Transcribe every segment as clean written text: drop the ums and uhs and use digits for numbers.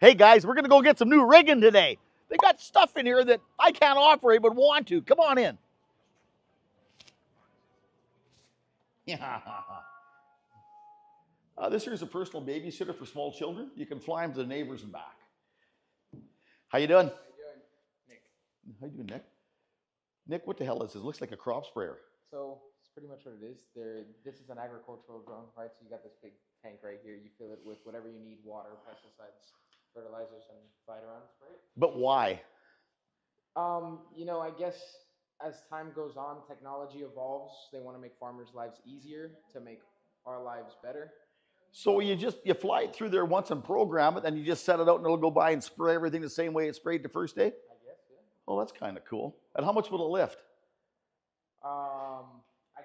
Hey guys, we're gonna go get some new rigging today. They got stuff in here that I can't operate but want to. Come on in. Yeah. This here is a personal babysitter for small children. You can fly them to the neighbors and back. How you doing? How you doing, Nick? How you doing, Nick? Nick, what the hell is this? It looks like a crop sprayer. So it's pretty much what it is. This is an agricultural drone, right? So you got this big tank right here. You fill it with whatever you need: water, pesticides, fertilizers, and fly it around, right? But why? I guess as time goes on, technology evolves. They want to make farmers' lives easier to make our lives better. So you fly it through there once and program it, and you just set it out and it'll go by and spray everything the same way it sprayed the first day? I guess, yeah. Oh, that's kind of cool. And how much will it lift? I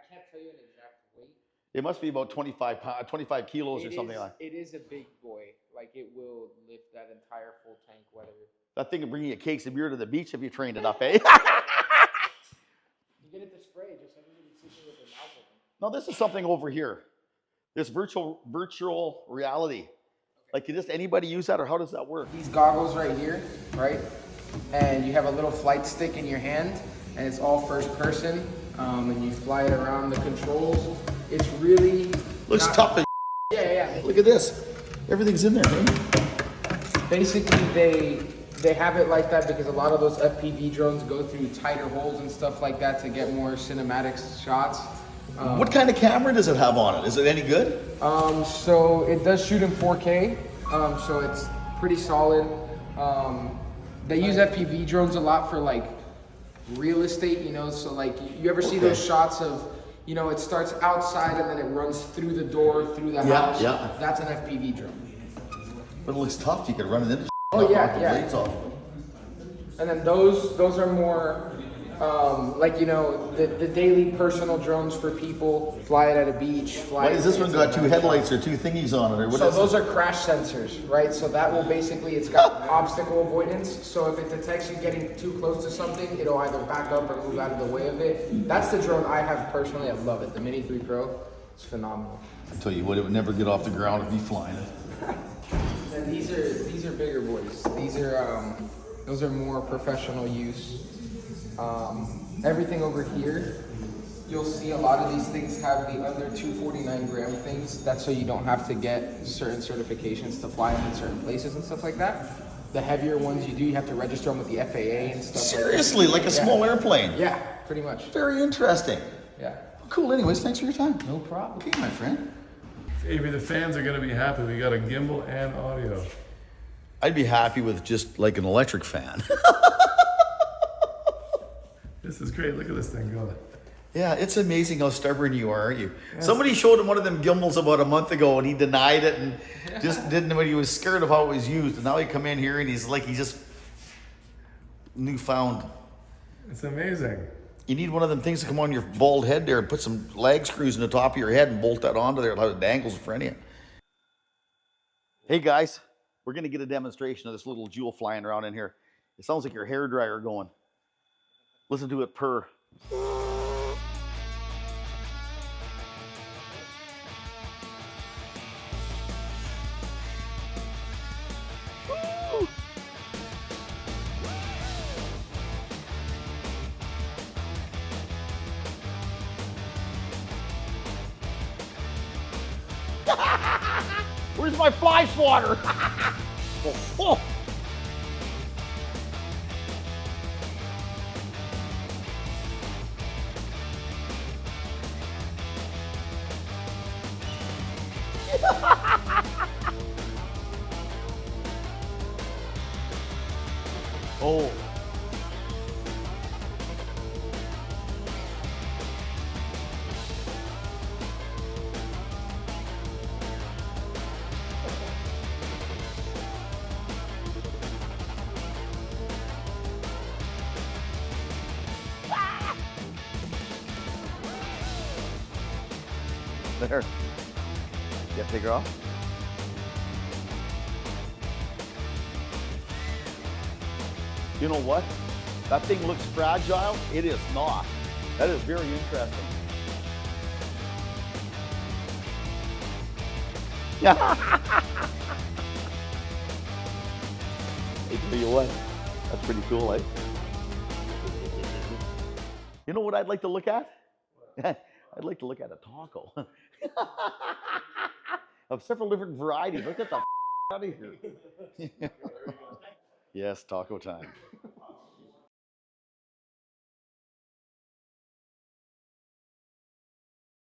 can't tell you an exact weight. It must be about 25 kilos or something like that. It is a big boy. Like, it will lift that entire full tank, whether... That thing will bring you cakes of beer to the beach if you trained it up, eh? You get it to spray, just everybody sitting with their mouth open. Now, this is something over here. This virtual reality. Okay. Like, can anybody use that, or how does that work? These goggles right here, right? And you have a little flight stick in your hand, and it's all first person, and you fly it around the controls. It's really... Looks tough as Yeah. Look at this. Everything's in there, right? Basically, they have it like that because a lot of those FPV drones go through tighter holes and stuff like that to get more cinematic shots. What kind of camera does it have on it? Is it any good? So it does shoot in 4K, so it's pretty solid. They use FPV drones a lot for like real estate, so like you ever see those shots of, it starts outside and then it runs through the door, through the house? Yeah. That's an FPV drone. But it looks tough. You could run it into yeah. off. And then those are more the daily personal drones for people. Fly it at a beach. Why does this one got two headlights or two thingies on it? Or what so those are crash sensors, right? So that will it's got obstacle avoidance. So if it detects you getting too close to something, it'll either back up or move out of the way of it. That's the drone I have personally. I love it. The Mini 3 Pro. It's phenomenal. I tell you what, it would never get off the ground if you flying it. And these are bigger boys. Those are more professional use. Everything over here, you'll see a lot of these things have the under 249 gram things. That's so you don't have to get certain certifications to fly them in certain places and stuff like that. The heavier ones you have to register them with the FAA and stuff. Seriously, like a small airplane? Yeah, pretty much. Very interesting. Yeah. Cool, anyways, thanks for your time. No problem. Okay, my friend. Avery, the fans are going to be happy. We got a gimbal and audio. I'd be happy with just like an electric fan. This is great. Look at this thing going. Yeah, it's amazing how stubborn you are, aren't you? Yes. Somebody showed him one of them gimbals about a month ago and he denied it and just didn't, when he was scared of how it was used. And now he come in here and he's just newfound. It's amazing. You need one of them things to come on your bald head there and put some lag screws in the top of your head and bolt that onto there. It dangles in front of you. Hey guys, we're going to get a demonstration of this little jewel flying around in here. It sounds like your hairdryer going. Listen to it purr. Where's my fly swatter? Oh. Oh. There. You have to take her off? You know what? That thing looks fragile. It is not. That is very interesting. I tell you what, that's pretty cool, eh? You know what I'd like to look at? I'd like to look at a taco of several different varieties. Look at the out of here. Yes, taco time.